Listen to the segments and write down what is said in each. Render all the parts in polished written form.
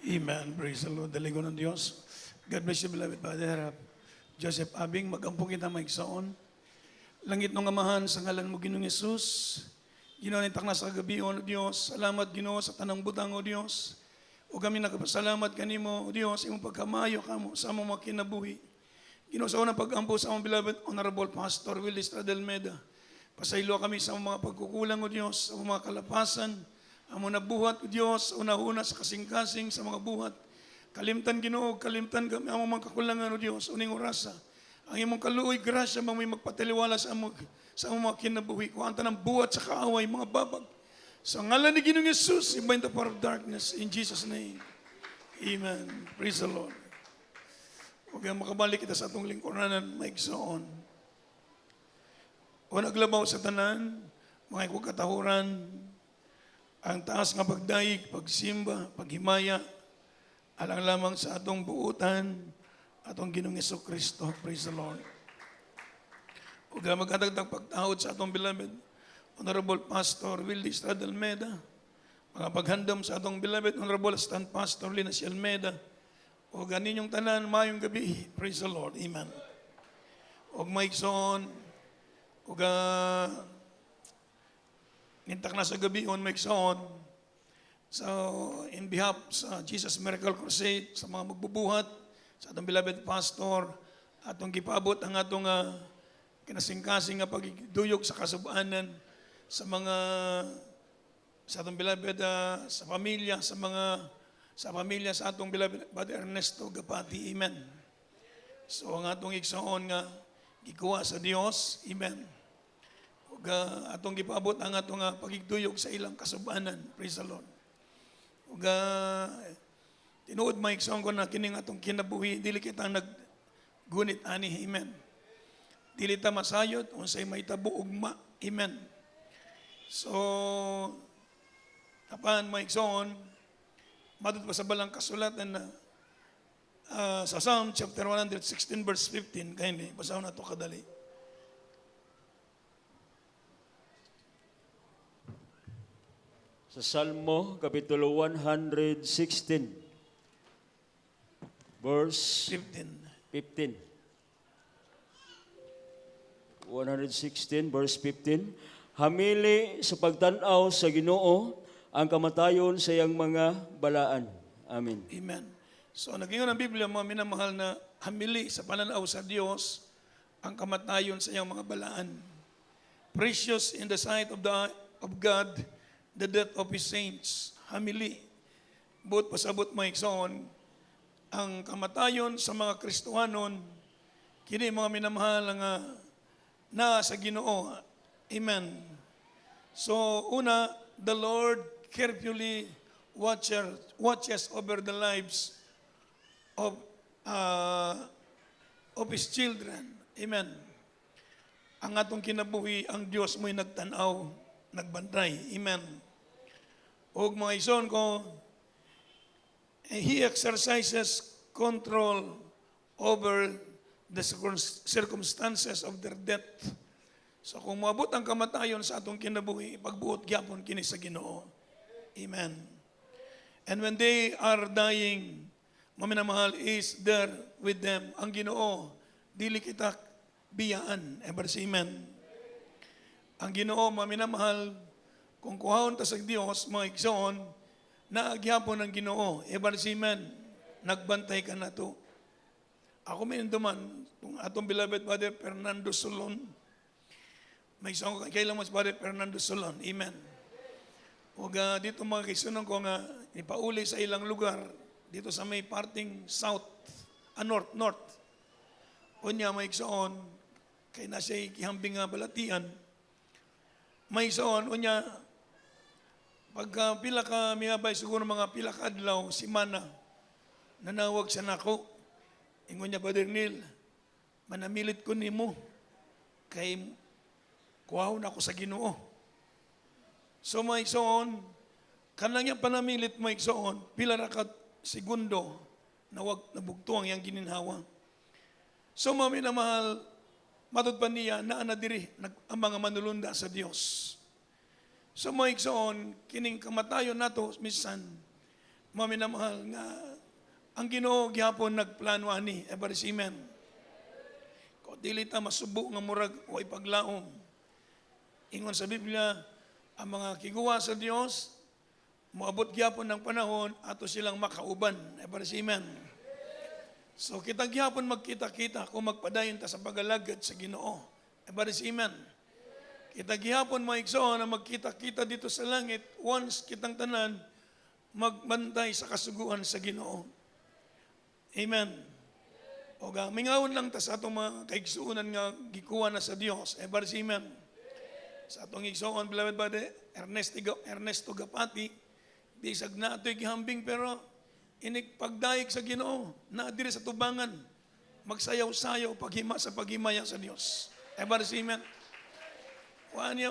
Amen. Praise the Lord. Daligo ng Diyos. God bless you, beloved Brother Joseph Abing. Mag-ampo kita maigsoon. Langit ng amahan sa ngalan mo, Ginoong Yesus. Ginoo ni takna sa gabion, O Dios. Salamat, Ginoo, sa tanang butang, O Dios. O kami nakapasalamat kanimo, O Dios, imong pagkamayo kamo sa among mga kinabuhi. Ginoo, sa unang pag-ampo sa among beloved Honorable Pastor Willie Stradalmeda. Pasaylo kami sa mga pagkukulang, O Dios, sa mga kalapasan, amo na buhat, O Diyos, una-una sa kasing-kasing sa mga buhat. Kalimtan, Ginoo, kalimtan kami, amo mga kakulangan, O Diyos, uning orasa. Ang imong kaluoy, grasya, may magpataliwala sa among mga kinabuhi. Kuhanta ng buhat sa kaaway, mga babag. Sa ngalan ni Ginoong Yesus, we bind the power of darkness, in Jesus' name. Amen. Praise the Lord. Huwag kang makabalik kita sa atong lingkuranan, maigsoon. O naglabaw sa tanan, mga ikong katahuran, ang taas nga pagdaig, pagsimba, paghimaya, alang lamang sa atong buutan, atong Ginoong Jesucristo. Praise the Lord. Huwag na magkatagtag pagtahod sa atong beloved Honorable Pastor Willie Stradalmeda, mga paghandom sa atong beloved Honorable Stand Pastor Linas Almeda, o ganinyong tanan, mayong gabi. Praise the Lord. Amen. Huwag maigsoon, huwag nintak na sa gabi on maigsoon. So, in behalf sa Jesus Miracle Crusade, sa mga magbubuhat, sa atong beloved pastor, atong gipabot ang atong kinasing-kasing nga pagduyog sa kasubanan sa atong beloved sa pamilya, sa pamilya sa atong beloved Brother Ernesto Gapati. Amen. So, ang atong igsoon nga gikuha sa Dios. Amen. Atong gipabot ang atong pagigduyog sa ilang kasubanan. Praise the Lord. Ug tinuod maigsoon ko na kining atong kinabuhi, dili kita naggunit ani. Amen. Dili ta masayod unsay mahitabo ugma. Amen. So tapan maigsoon, madud pa sa balang kasulatan na sa Psalm chapter 116 verse 15 kay ni basahon nato kadali. Sa Salmo, Kapitulo 116, verse 15. 116, verse 15. Hamili sa pagtanaw sa Ginoo ang kamatayon sa iyang mga balaan. Amen. Amen. So, nagingon ang Biblia, mga minamahal na hamili sa pananaw sa Diyos ang kamatayon sa iyang mga balaan. Precious in the sight of God, the death of His saints. Hamili. But pasabot maigsoon, ang kamatayon sa mga Kristohanon, kini mga minamahal nga na sa Ginoo. Amen. So, una, the Lord carefully watches over the lives of His children. Amen. Ang atong kinabuhi, ang Diyos mo'y nagtanaw, nagbantay. Amen. Og mga ison ko, He exercises control over the circumstances of their death. So kung maabot ang kamatayon sa atong kinabuhi, pagbuot gyapon kini sa Ginoo. Amen. And when they are dying, maminamahal is there with them. Ang Ginoo, dili kita biyaan. Ever say amen. Ang Ginoo, maminamahal, kung kuhaon ta sa Dios, mga igsoon, naagyapon ang Ginoo. Ever say amen. Nagbantay ka na to. Ako may induman, kung atong beloved Brother Fernando Solon, may isang kailang mas Brother Fernando Solon. Amen. Huwag dito mga kaisunan ko nga, ipauli sa ilang lugar, dito sa may parting south, north. Unya may igsoon, kay na siya ikihambing nga balatian, may igsoon, unya, pagka pila ka miyabay, siguro mga pila ka adlaw, si Mana, nanawag siya nako, ingon niya, Brother Neil, manamilit ko nimo, kay kuhaon ako sa Ginoo. So maigsoon, kanang yung panamilit maigsoon, pila ra ka segundo na wag nabugtuang yang gininhawa. So maminamahal, matud pa niya na diri ang mga manulunda sa Dios. So maigsoon, kining kamatayon nato misan mga minamahal nga ang Ginoo gihapon nagplano ani ever simen. Ko dili ta masubo nga murag way paglaom. Ingon sa Biblia, ang mga kiguwa sa Dios moabot gyapon ng panahon ato silang makauban ever simen. So kita gyapon magkita-kita kung magpadayon ta sa pagalagad sa Ginoo ever simen. Kita gihapon maigsoon na magkita-kita dito sa langit once kitang tanan magbantay sa kasuguan sa Ginoo. Amen. O ga, mingawon lang ta sa atong mga kaigsuunan nga gikuha na sa Dios. Ever amen. Sa atong igsuon, beloved body, Ernesto Gapati, bisag na ito'y gihambing pero inig pagdaig sa Ginoo, na diri sa tubangan, magsayaw-sayaw paghima sa paghimaya sa Dios. Ever amen. Wanya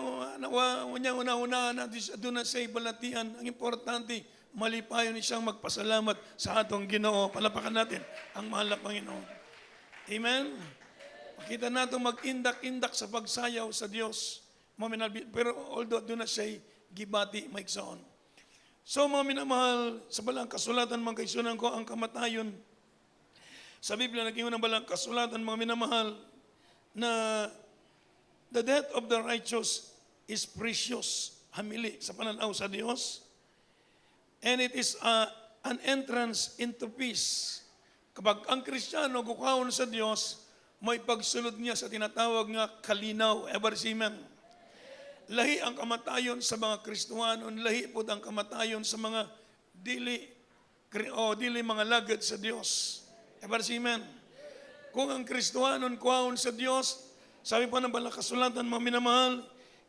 una-una na doon na sa ibalatian. Ang importante, malipayon ni siyang magpasalamat sa atong Ginoo. Palapakan natin ang mahal na Panginoon. Amen? Makita natin mag-indak-indak sa pagsayaw sa Diyos. Pero although doon na siya gibati, maigsoon. So mga minamahal, sa balang kasulatan mga kaisunan ko, ang kamatayon. Sa Biblia, naging ng balang kasulatan mga minamahal, na the death of the righteous is precious. Hamili sa pananaw sa Diyos. And it is an entrance into peace. Kapag ang Kristiyano gukawon sa Diyos, may pagsulod niya sa tinatawag nga kalinaw, ever amen. Lahi ang kamatayon sa mga Kristuhanon, lahi po ang kamatayon sa mga dili mga lagad sa Diyos. Ever amen. Kung ang Kristuhanon kuwawon sa Diyos, sabi pa ng balang kasulatan, mga minamahal,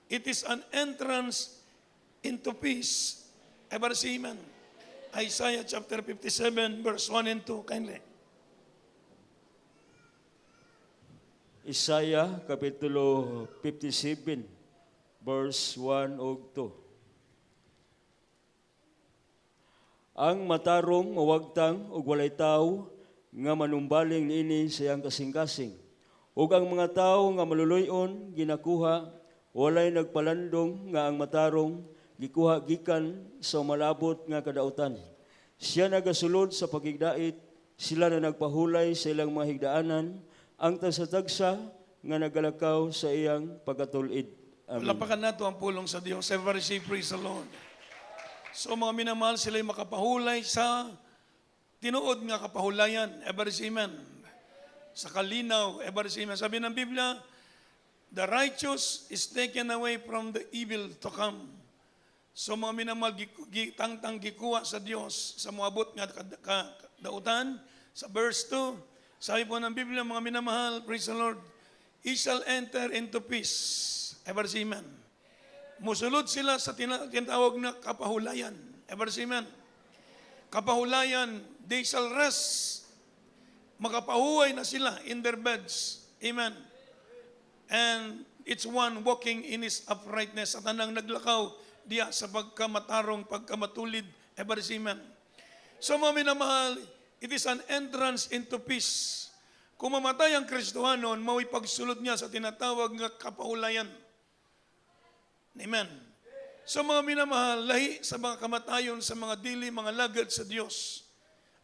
it is an entrance into peace. Ever amen. Isaiah chapter 57, verse 1 and 2, kindly. Isaiah kapitulo 57, verse 1 ug 2. Ang matarong mawagtang ug walay tawo nga manumbaling niini sa iyang kasing-kasing. Ug ang mga tawo nga maluluyon ginakuha, walay nagpalandong nga ang matarong gikuha gikan sa malabot nga kadautan. Siya nagasulod sa pagigdait, sila na nagpahulay sa ilang mga higdaanan, ang tagsa-tagsa nga nagalakaw sa iyang pagkatulid. Amen. Lapakan nato ang pulong sa Diyos. Every say, praise the Lord. So mga minamahal, sila'y makapahulay sa tinuod nga kapahulayan. Ever amen. Sa kalinaw, ever amen. Sabi ng Biblia, the righteous is taken away from the evil to come. So mga minamahal, tangtang gikuha sa Diyos sa muabot nga kadautan. Sa verse 2, sabi po ng Biblia, mga minamahal, praise the Lord, he shall enter into peace. Ever amen. Musulod sila sa tinatawag na kapahulayan. Ever amen. Kapahulayan, they shall rest. Makapahuway na sila in their beds. Amen. And it's one walking in his uprightness. At anang naglakaw diya sa pagkamatarong, pagkamatulid. Ever amen. So mga minamahal, it is an entrance into peace. Kung mamatay ang Kristohanon, mauwi pagsulod niya sa tinatawag nga kapahulayan. Amen. So mga minamahal, lahi sa mga kamatayon sa mga dili, mga lagad sa Diyos.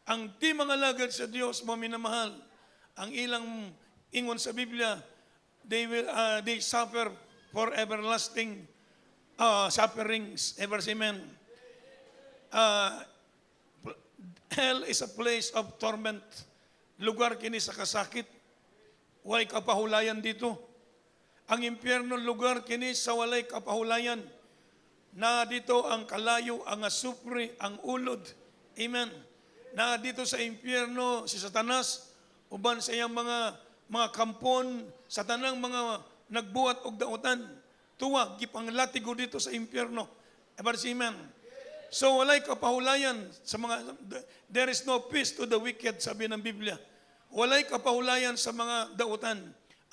Ang di mga lagad sa Diyos, mga minamahal, ang ilang ingon sa Biblia, they suffer for everlasting sufferings. Ever amen. Hell is a place of torment. Lugar kini sa kasakit. Walay kapahulayan dito. Ang impyerno lugar kini sa walay kapahulayan. Na dito ang kalayo, ang asupri, ang ulod. Amen. Na dito sa impyerno si Satanas, uban sa iyang mga kampon, sa tanang mga nagbuhat og dautan. Tuwa, gipanglatigo dito sa impyerno. Ever amen. So walay kapahulayan sa mga, there is no peace to the wicked, sabi ng Biblia. Walay kapahulayan sa mga dautan.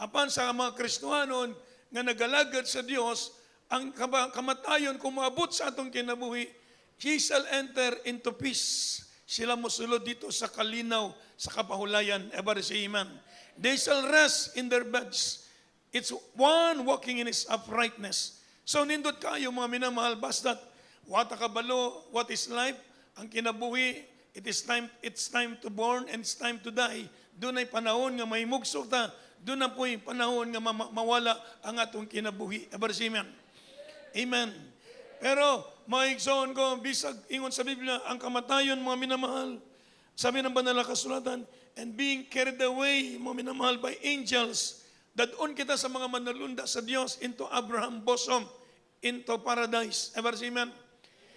Apan sa mga Kristohanon nga nagalagad sa Dios, ang kamatayon kung maabot sa atong kinabuhi, he shall enter into peace. Sila mosulod dito sa kalinaw, sa kapahulayan. Ever say amen. They shall rest in their beds. It's one walking in his uprightness. So nindot kayo mga minamahal, basta't wata kabalo, what is life? ang kinabuhi, it's time to born and it's time to die. Doon ay panahon nga may mugso ta, doon na po'y panahon nga mawala ang atong kinabuhi. Amen. Amen. Pero, mga igsoon ko, bisag ingon sa Biblia, ang kamatayon, mga minamahal, sabi ng banal na kasulatan, and being carried away, mga minamahal, by angels, dadon kita sa mga manalunda sa Diyos into Abraham bosom, into paradise. Amen.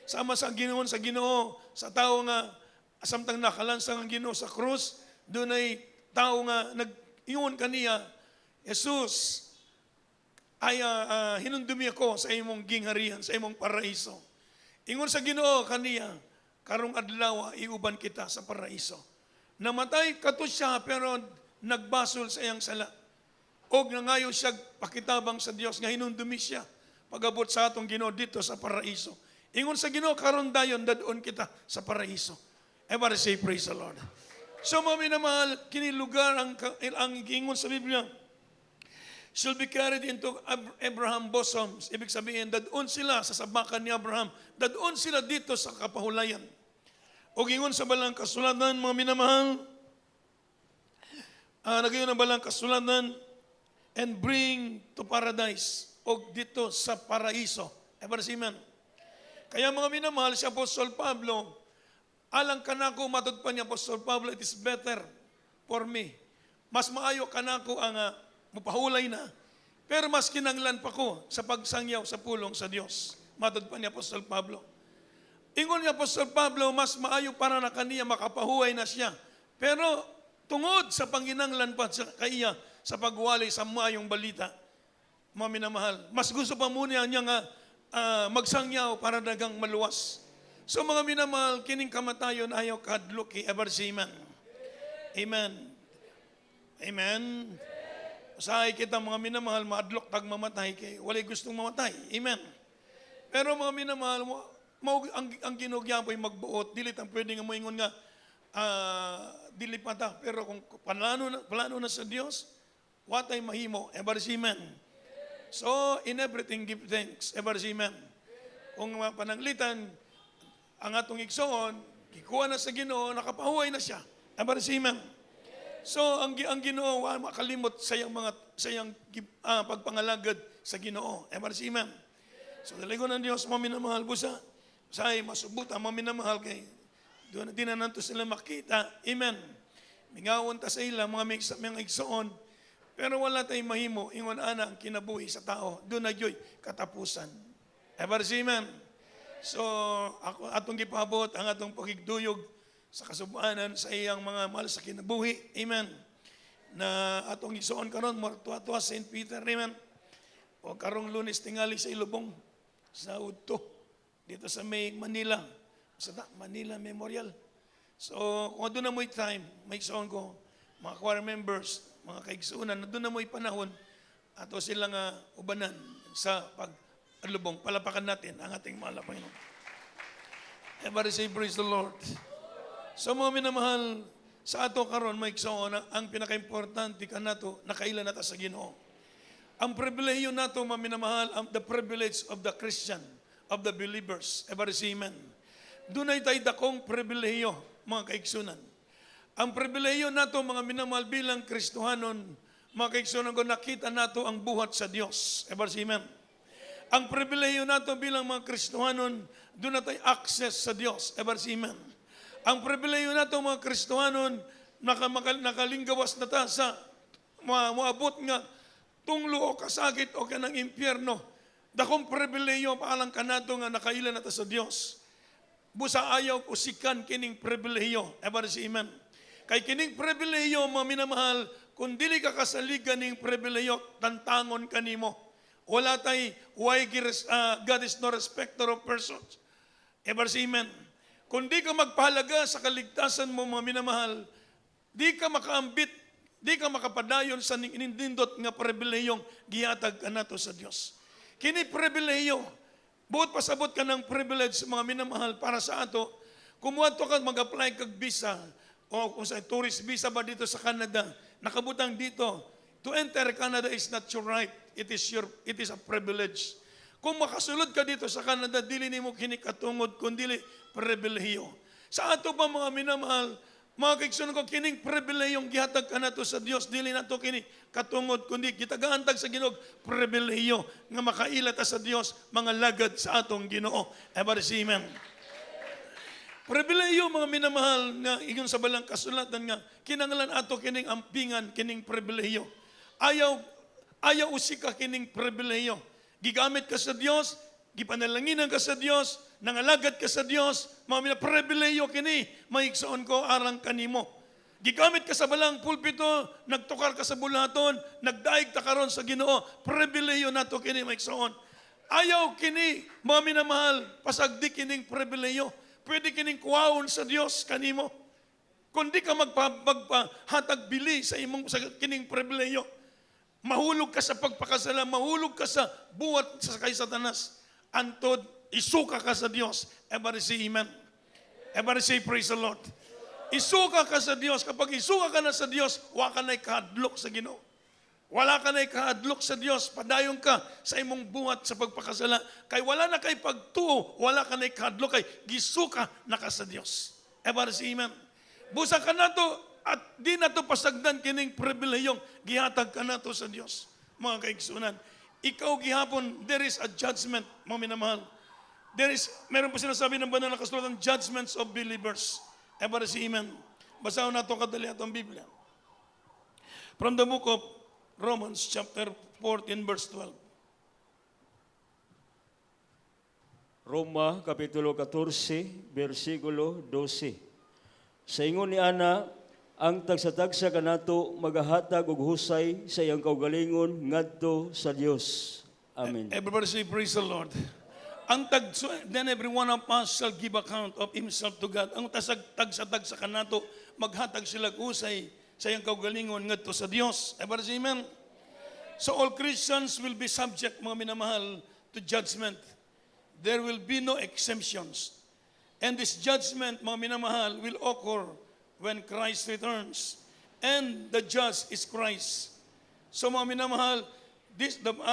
Sama sa Ginoo, sa tao nga, samtang nakalansang ang Ginoo sa krus, doon ay tao nga, nag-iyon kaniya, Jesus, ay hinundumi ako sa imong gingharian, sa imong paraiso. Ingon sa Ginoo kaniya, karong adlaw iuban kita sa paraiso. Namatay kato siya pero nagbasol sa iyang sala. Og nangayo siya pakitabang sa Dios nga hinundumi siya pagabot sa atong Ginoo dito sa paraiso. Ingon sa Ginoo karon dayon dadon kita sa paraiso. Everybody say praise the Lord. So mga minamahal, kini lugar ang ingon sa Biblia shall be carried into Abraham bosoms. Ibig sabihin, dadon sila sa sabakan ni Abraham. Dadon sila dito sa kapahulayan. O ingon sa balang kasulatan, mga minamahal, nagayon ang balang kasulatan, and bring to paradise. O dito sa paraiso. Amen. Kaya mga minamahal, si Apostol Pablo, alang kanako matudpan ni Apostol Pablo, it is better for me. Mas maayo kanako ang mapahulay na. Pero mas kinanglan pa ko sa pagsangyaw sa pulong sa Diyos. Matod pa ni Apostol Pablo. Ingon ni Apostol Pablo, mas maayo para na kaniya makapahuway na siya. Pero tungod sa panginanglan pa sa kaiya sa pagwali sa maayong balita, mga minamahal, mas gusto pa muna niya nga magsangyaw para dagang maluwas. So mga minamahal, kining kamatayon ayaw kadluki, ever say amen. Amen. Amen. Usahay kita mga minamahal, maadlok tag mamatay kay walay gustong mamatay. Amen. Pero mga minamahal, ang ginugyapoy magbuot, dili tang pwede nga moingon nga dili pata. Pero kung plano na sa Dios, what ay mahimo, ever say amen. So in everything give thanks, ever say amen. Kung pananglitan ang atong igsoon, kikuha na sa Ginoo, nakapahuway na siya. Ever say amen. So ang Ginoo makalimot sa iyang pagpangalagad sa Ginoo. Ever say amen. So daligon ng Dios mo minamahal busa. Say masubuta mo minamahal kay doon din na nanto sila makita. Amen. Mingawon ta sa ila mga igsoon. Pero wala tay mahimo ingon ana ang kinabuhi sa tao. Doon na gyoy katapusan. Ever say amen. So ako atong gipabot ang atong pagigduyog sa kasubuanan sa iyang mga mahal sa kinabuhi. Amen. Na atong igsoon karon tuwa St. Peter. Amen. O karong Lunes tingali sa Ilubong sa Udto dito sa may Manila. Sa Manila Memorial. So kung doon na mo'y time, may igsoon ko, mga choir members, mga kaigsuunan, na doon na mo'y panahon ato silang ubanan sa pag-alubong. Palapakan natin ang ating mahal na Panginoon. Everybody say praise the Lord. So mga minamahal, sa ato karon may igsoon ang pinaka-importante kanato nakaila nata sa Ginoo. Ang pribilehiyo nato mga minamahal, the privilege of the Christian, of the believers. Everybody say amen. Dunay tay dakong pribilehiyo mga kaigsunan. Ang pribilehiyo nato mga minamahal bilang Kristohanon, mga kaigsunan ko nakita nato ang buhat sa Dios. Everybody say amen. Ang pribilehiyo nato bilang mga Kristohanon, doon na tayo access sa Dios. Everybody say amen. Ang pribilehiyo nato mga Kristohanon, nakalinggawas na ta sa maabot nga tunglo o kasakit o kanang impyerno. Dakong pribilehiyo paalang kanato nga nakaila na ta sa Dios. Busa ayaw usikan kining pribilehiyo. Everybody say amen. Kay kining pribilehiyo mga minamahal, kung dili ka kasaligan ning pribilehiyo, tantangon kanimo. Wala tay God is no respecter of persons. Everybody say amen. Kung di ka magpahalaga sa kaligtasan mo mga minamahal, di ka makaambit, di ka makapadayon sa nindot nga pribilehiyong gihatag ka nato sa Dios. Kini pribilehiyo, buot pasabot ka ng privilege mga minamahal para sa ato, kumuadto ka mag-apply kag visa o kung sa tourist visa ba dito sa Canada, nakabutang dito, to enter Canada is not your right, it is a privilege. Kung makasulod ka dito sa Canada, dili nimo kini katungod kun dili pribilehiyo. Sa ato pa mga minamahal, mga kaigsunan ko, kining pribilehiyong gihatag ka nato sa Dios, dili nato kini katungod, kundi gitagaantag sa Ginoo, pribilehiyo nga makaila ta sa Dios, mga lagad sa atong Ginoo. Everybody say amen. Pribilehiyo mga minamahal nga ingon sa balang kasulatan nga kinahanglan ato kining ampingan kining pribilehiyo. Ayaw usika kining pribilehiyo. Gigamit ka sa Dios, gipanalanginan ka sa Dios, nangalagad ka sa Dios, mga pribilehiyo kini, maigsoon ko arang kanimo. Gigamit ka sa balang pulpito, nagtukar ka sa bulaton, nagdaig ta karon sa Ginoo, pribilehiyo nato kini maigsoon. Ayaw kini, mga minamahal, pasagdi kining pribilehiyo. Pwede kining kuwaon sa Dios kanimo. Kung di ka magpahatag bili sa imong sa kining pribilehiyo, mahulog ka sa pagpakasala, mahulog ka sa buwat sa kay Satanas. Antod, isuka ka sa Dios. Everybody say amen. Everybody say praise the Lord. Isuka ka sa Dios. Kapag isuka ka na sa Dios, wala ka na'y kahadlok sa Ginoo. Wala ka na'y kahadlok sa Dios. Padayon ka sa imong buhat sa pagpakasala. Kay wala na kay pagtuo, wala ka na'y kahadlok, kay gisuka na ka sa Dios. Everybody say amen. Busa ka na to, at di na to pasagdan kining pribilehiyong gihatag ka na to sa Dios. Mga kaigsunan, ikaw gihapon, there is a judgment, mga minamahal. Meron pa sinasabi ng banal na kasulatan, judgments of believers. Everybody say amen. Basahin na ito kadali atong Biblia. From the book of Romans chapter 14 verse 12. Roma kapitulo 14 bersikulo 12. Sa ingon ni ana, ang tagsa-tagsa kanato magahatag og husay sa iyang kaugalingon ngadto sa Dios. Amen. Everybody say praise the Lord. Then every one of us shall give account of himself to God. Ang tagsa-tagsa kanato maghatag sila husay sa iyang kaugalingon ngadto sa Dios. Everybody say amen. So all Christians will be subject, mga minamahal, to judgment. There will be no exemptions. And this judgment, mga minamahal, will occur when Christ returns. And the judge is Christ. So mga minamahal,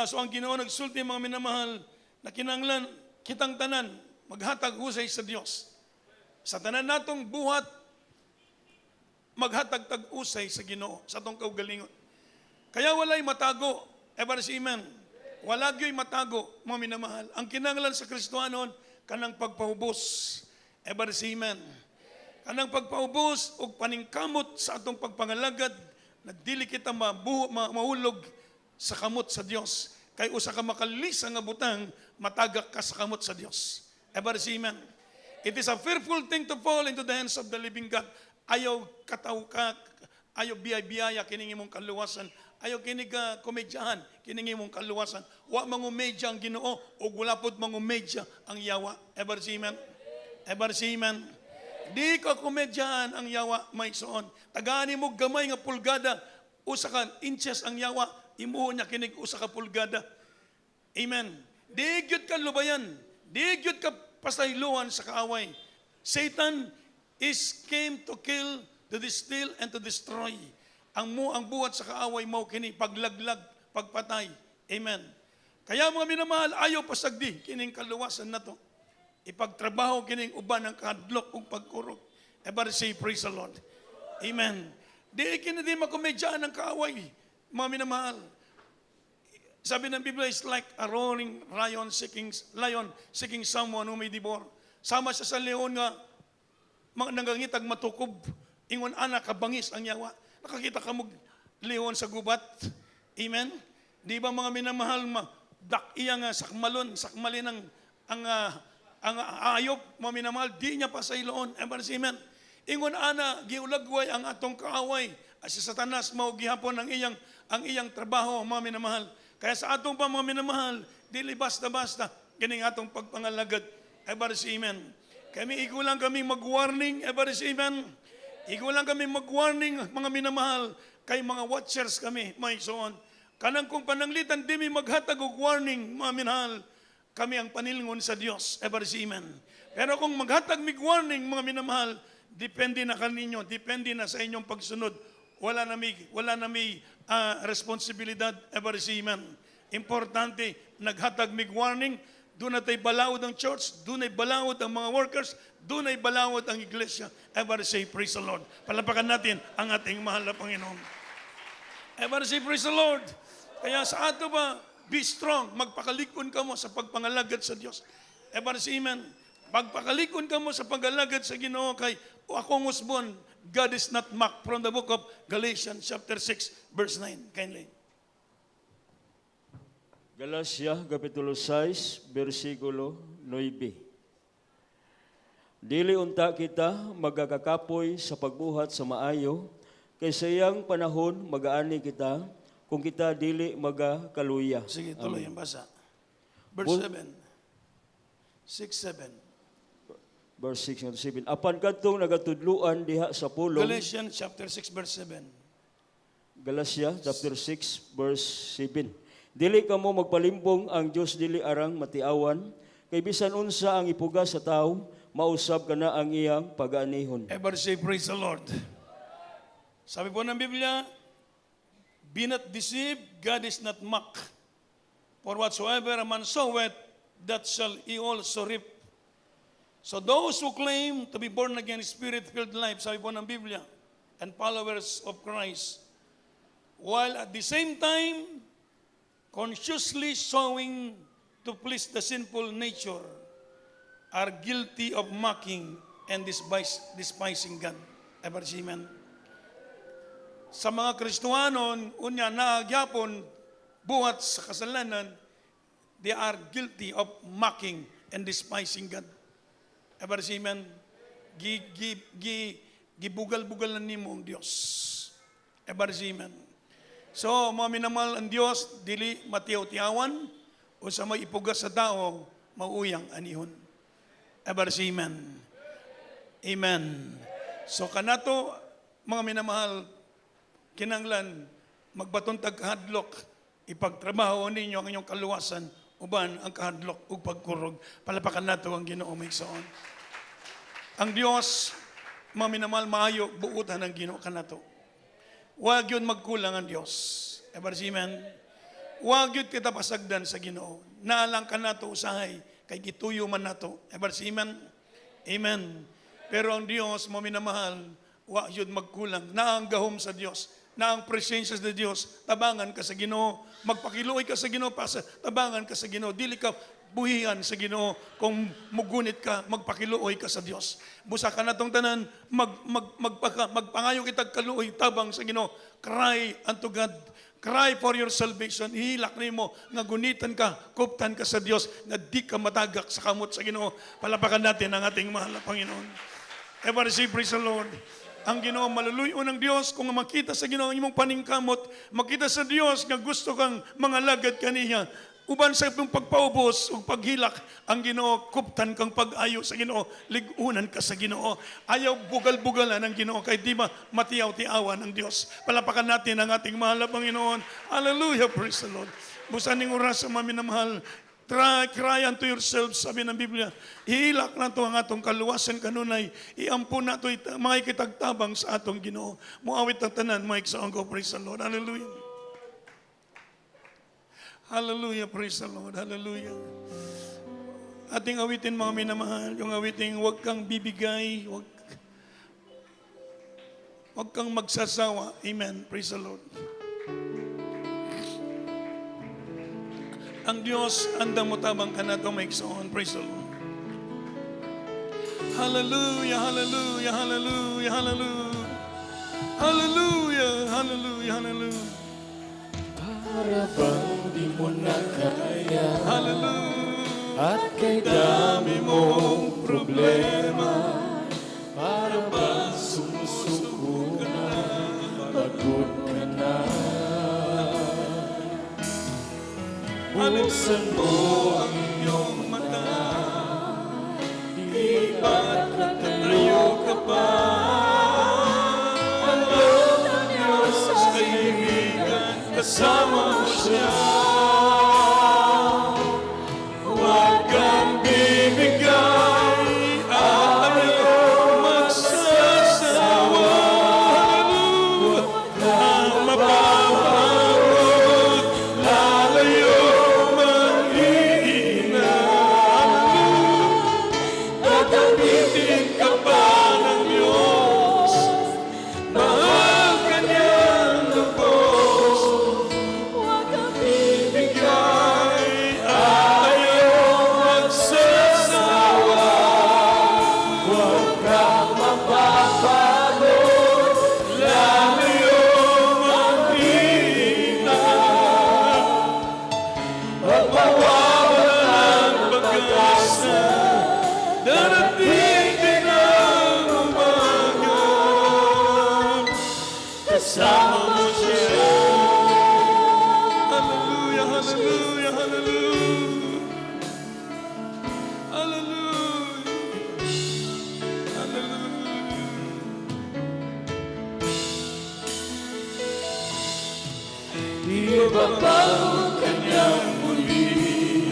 so ang Ginoo nagsulti, mga minamahal, na kinanglan kitang tanan, maghatag husay sa Dios. Sa tanan natong buhat, maghatag tag-usay sa Ginoo, sa atong kaugalingon. Kaya walay matago. Everybody say amen. Wala gyoy matago, mga minamahal. Ang kinanglan sa Kristohanon, kanang pagpahubos. Everybody say amen. Kanang pagpahubos o paningkamot sa atong pagpangalagad, na dili kita mahulog sa kamot sa Dios. Kay usa ka makalisa nga butang, matagak ka sa kamot sa Dios. Everybody say amen. It is a fearful thing to fall into the hands of the living God. Ayaw ayaw biyaya kining imong kaluwasan. Ayaw kinig komedyahan kining imong kaluwasan. Wa mangumedya ang Ginoo o gulapod mangumedya ang yawa. Ever see amen? Ever see amen? Di ka komedyahan ang yawa, may soon. Tagaan mo gamay nga pulgada, usa ka inches ang yawa, imuho niya kinig usa ka pulgada. Amen. Di gyud ka lubayan. Di gyud ka pasaylohan sa kaaway. Satan came to kill, to steal, and to destroy. Ang buhat sa kaaway mo kini paglaglag, pagpatay. Amen. Kaya mga minamahal, ayaw pasagdi kining kaluwasan na to. Ipagtrabaho kining uban ng kahadlok ug pagkurog. Everybody say praise the Lord. Amen. Di kinadi makomedyaan ng kaaway, mga minamahal. Sabi ng Biblia, is like a roaring lion seeking someone who may devour. Sama siya sa leon nga nangangitag matukob, ingon anak kabangis ang yawa. Nakakita ka mo leon sa gubat. Amen? Di ba mga minamahal, iya nga sakmalin ang ayop, mga minamahal, di niya pa sa iloon. Amen? Ingon ana, giulagway ang atong kaaway. Si Satanas, gihapon ang iyang trabaho, mga minamahal. Kaya sa atong pa, mga minamahal, dili basta-basta, kining atong pagpangalagad. Everybody say amen. Kami igulang kami mag-warning, everybody say amen. Igulang kami mag-warning, mga minamahal, kay mga watchers kami, may soon. Kanang kung pananglitan, di mi maghatag og warning, mga minahal, kami ang panilingon sa Dios. Everybody say amen. Pero kung maghatag mig warning, mga minamahal, depende na kaninyo, depende na sa inyong pagsunod. Wala na may responsibilidad. Everybody say amen. Importante, naghatag mig warning, doon natay balawod ang church, doon ay balawod ang mga workers, doon ay balawod ang iglesia. Everybody say, praise the Lord. Palapakan natin ang ating mahal na Panginoon. Everybody say, praise the Lord. Kaya sa ato ba, be strong, magpakalikon ka mo sa pagpangalagad sa Diyos. Everybody say, amen. Magpakalikon ka mo sa pag-alagad sa Ginoo kay akong usbon, God is not mocked, from the book of Galatians chapter 6, verse 9. Kindly. Galacia, Kapitulo 6, versikulo 9. Dili unta kita magakakapoy sa pagbuhat sa maayo, kay sa iyang panahon magaani kita, kung kita dili magakaluya. Sige, tuloy ang basa. Verse 7. 6, 7. Verse 6 and 7. Apan kadtong nagatudluan diha sa pulong. Galatians chapter 6, verse 7. Galacia, chapter 6, verse 7. Dili kamo magpalimbong ang Dios dili arang matiawan, kay bisan unsa ang ipuga sa tao, mausab kana ang iyang pag-aanihon. Everybody say, praise the Lord. Sabi po ng Biblia, be not deceived, God is not mocked. For whatsoever a man soweth, that shall he also reap. So those who claim to be born again, spirit-filled life, sabi po ng Biblia, and followers of Christ, while at the same time, consciously sowing to please the sinful nature, are guilty of mocking and despising God. Ever see, amen? Sa mga Kristuhanon, unya na gyapon buhat sa kasalanan, they are guilty of mocking and despising God. Ever see, amen? Gibugal-bugal na nimo ang Diyos. Ever see, amen? So, mga minamahal ang Diyos, dili matiyaw-tiyawan, o sa may ipugas sa tao, mauyang anihon. Ever see, amen? Amen. So, kanato, mga minamahal, kinanglan, magbatong tag-hadlok, ipagtrabaho ninyo ang inyong kaluwasan, uban ang kahadlok ug pagkurog. Palapakan nato ang Ginoo maysoon. Ang Dios, mga minamahal, maayo, buutan ang Ginoo kanato. Huwag yun magkulang ang Diyos. Ever see, amen? Huwag yun kita pasagdan sa Ginoo. Naalang ka nato usahay, kay gituyo man nato. Ever see, amen? Amen. Pero ang Diyos, mga minamahal, huwag yun magkulang. Naang gahom sa Diyos. Naang presensya sa Diyos. Tabangan ka sa Ginoo. Magpakiluoy ka sa Ginoo, tabangan ka sa Ginoo. Dili ka buhian sa Ginoo. Kung mugunit ka, magpakiluoy ka sa Diyos. Busa ka na tong tanan, magpangayo kitag kaluoy, tabang sa Ginoo. Cry unto God. Cry for your salvation. Ihilak nimo nga gunitan ka, kuptan ka sa Dios, nga di ka matagak sa kamot sa Ginoo. Palapakan natin ang ating mahal na Panginoon. Ever say, praise the Lord. Ang Ginoo maluluyon ng Dios kung makita sa Ginoo ang imong paningkamot, makita sa Dios nga gusto kang mga lagad kaniya. Uban sa itong pagpaubos o paghilak, ang Ginoo kuptan kang pag-ayo sa Ginoo, ligunan ka sa Ginoo. Ayaw bugal-bugalan ang Ginoo kay di ba matiyaw-tiawan ng Dios. Palapakan natin ang ating mahal na Panginoon. Hallelujah, praise the Lord. Busaning oras sa maminamahal, cry unto yourselves, sabi ng Biblia. Ihilak na ito ang atong kaluwasan kanunay. Iampun na ito mga ikitagtabang sa atong Ginoo. Muawit ang tanan, mga iksaon ko, praise the Lord. Hallelujah. Hallelujah, praise the Lord. Hallelujah. Ating awitin mga minamahal, yung awiting huwag kang bibigay, huwag kang magsasawa. Amen. Praise the Lord. Ang Diyos, andang mo tabang ka na ito, may iksoon. Praise the Lord. Hallelujah, hallelujah, hallelujah, hallelujah. Hallelujah, hallelujah, hallelujah. Para bang di mo na kaya, Hallelujah. at kay dami mong problema, para bang sumusuko na, pagod ka na. Buksan mo ang iyong mata, di ba't natalayo ka pa? Alam ng Diyos sa kaibigan, kasama mo siya. Huwag kang bibigay, ayaw magsasawa. Huwag kang mapapagod, lalayo manghihina. kasama mo siya. Hallelujah, hallelujah, hallelujah. Hallelujah. Hallelujah. Ibabago kanyang muli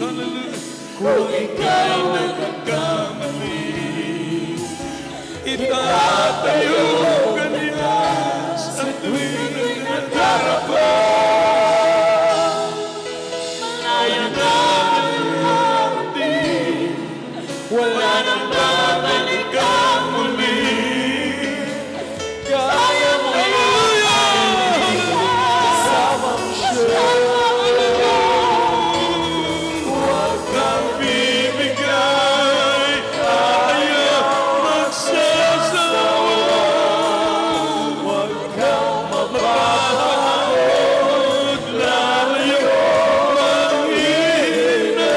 Hallelujah. kung ikaw nagkamali. Itatayo ka niya sa tuwing nagdarapa. Malayo na ang din, wala nang babalik ang muli. Kaya mo kasama mo siya. Huwag kang bibigay, ayaw magsasawa. Huwag kang mapapagod, lalayo manghihina.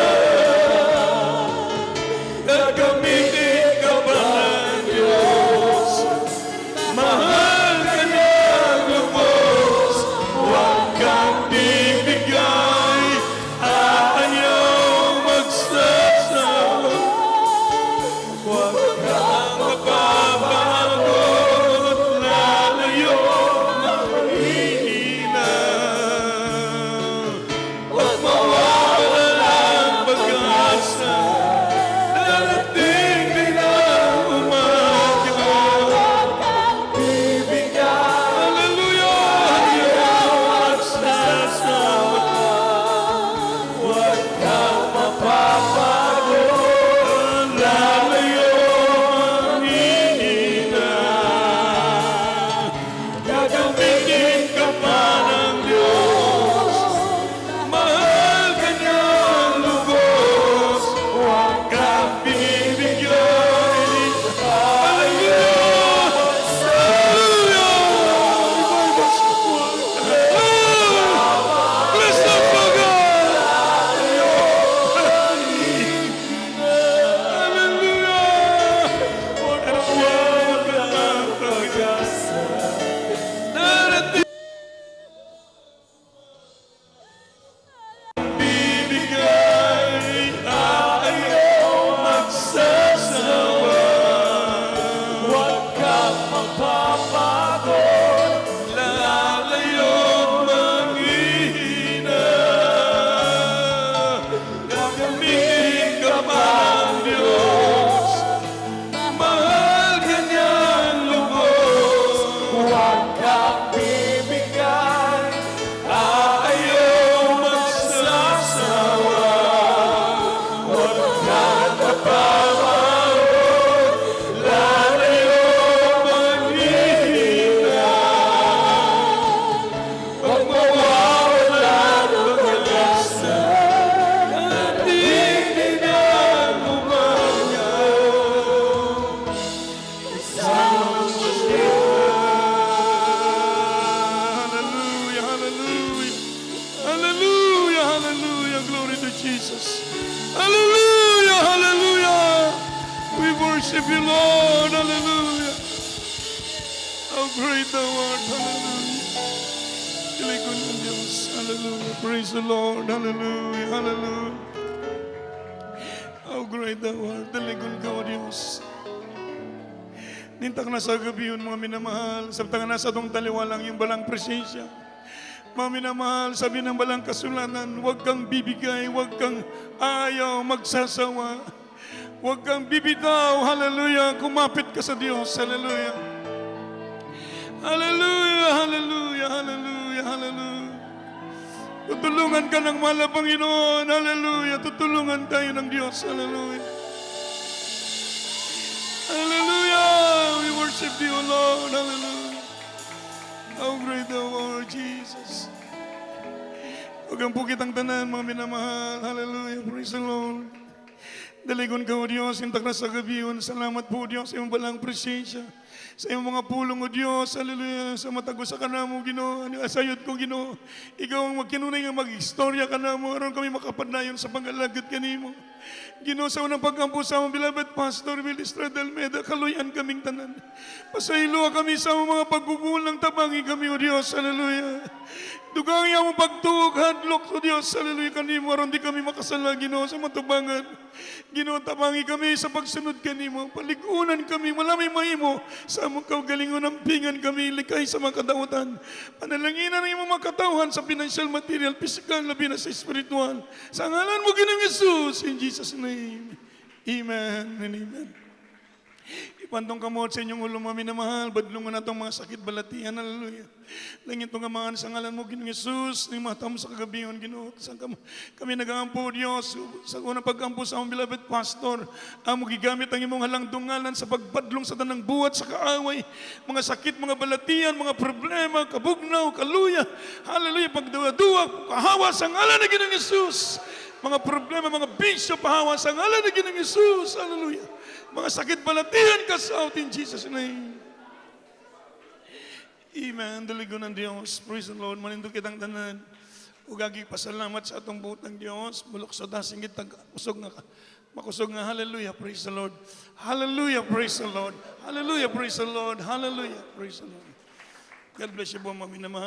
Gagamitin ka ba ng Diyos? Mahal ka niyang lubos. Huwag kang bibigay, ayaw magsasawa. Huwag kang mapapagod, lalayo manghihina. Huwag mawawala ang pag-asa, darating din ang umaga. Bibigay, hallelujah, ayaw magsasawa. Huwag kang mapapagod, lalayo manghihina. Gagamitin ka pa ng Diyos, mahal ka niyang lubos. Huwag kang bibigay, hallelujah, hallelujah. Bless the Lord God. Gagamitin ka pa ng Diyos, mahal ka niyang lubos. Huwag kang bibigay, ayaw magsasawa. Huwag kang mapapagod, lalayo manghihina. Huwag mawawala ng pag-asa, darating din ang umaga. Kasama mo siya. Hallelujah, hallelujah. Hallelujah, hallelujah. Glory to Jesus. Hallelujah, hallelujah. We worship you, Lord. Hallelujah. How great thou art. Hallelujah. Kilikon ng Diyos. Hallelujah. Praise the Lord. Hallelujah, hallelujah. How great thou art. Dalikon ka, O Diyos. Nintak na sa gabi yun, mga minamahal. Sabtang nasa itong taliwalang yung balang presensya. Mga minamahal, sabi ng balang kasulatan, huwag kang bibigay, huwag kang ayaw, magsasawa. Huwag kang bibitaw, hallelujah. Kumapit ka sa Diyos, hallelujah. Hallelujah, hallelujah, hallelujah, hallelujah. Tutulungan ka ng mahal na Panginoon, hallelujah. Tutulungan tayo ng Diyos, hallelujah. Hallelujah! We worship you, Lord. Hallelujah. How great thou art, Jesus. Huwag ang pukit ang tanan, mga minamahal. Hallelujah. Praise the Lord. Daligon ka, O Diyos, intak na sa gabi yun. Salamat po, Diyos, sa iyong balang presensya. Sa iyong mga pulong, O Diyos, hallelujah, sa matago sa kanamo, Ginoo, asayot ko, Ginoo, ikaw ang magkinunay nga mag-istorya kanamo, aron kami makapadayon sa pangalagad kanimo. Ginoo, sa unang pagkampo sa among beloved Pastor Willis Almeida, kaluyan kaming tanan. Pasaylo kami sa among mga paggugulang, tabangi kami, O Diyos, hallelujah. Dugangi among pagtuog, hadlok, O Diyos, hallelujah, kanimo, aron di kami makasala, Ginoo, sa matubangan. Ginoo, tabangi kami sa pagsunod kanimo, paligunan kami, malamay mahimo, sa among kaugalingon, ampingan kami, likay sa mga kadautan. Panalanginan ng imong mga katawhan sa financial, material, physical, labi na sa spiritual. Sa ngalan mo, Ginoong Jesus, in Jesus' name. Amen and amen. Ipantong kamot sa inyong ulo, mami na mahal, badlungan na itong mga sakit balatian, hallelujah. Langit itong kamahan sa ngalan mo, Ginoong Jesus, ng mga tamo sa kagabihan, Ginoo. Kami nag-aampo, Diyos, sa unang pag-ampo sa among beloved pastor, amo gigamit ang imong halang dungalan sa pagpadlong sa tanang buhat, sa kaaway, mga sakit, mga balatian, mga problema, kabugnaw, kaluya, hallelujah, pagduwa-duwa, kahawa sa ngalan ng Ginoong Jesus. Mga problema, mga bisyo, pahawa sa ngalan ng Ginoong Jesus, hallelujah. Mga sakit balatian ka sa out in Jesus' name. Amen. Daligo ng Diyos. Praise the Lord. Manindog kitang tanan. Ugagi pasalamat sa atong buotang Diyos. Bulok sa dasing kitang makusog nga. Hallelujah. Praise the Lord. Hallelujah. Praise the Lord. Hallelujah. Praise the Lord. Hallelujah. Praise the Lord. God bless you po, mami na mahal.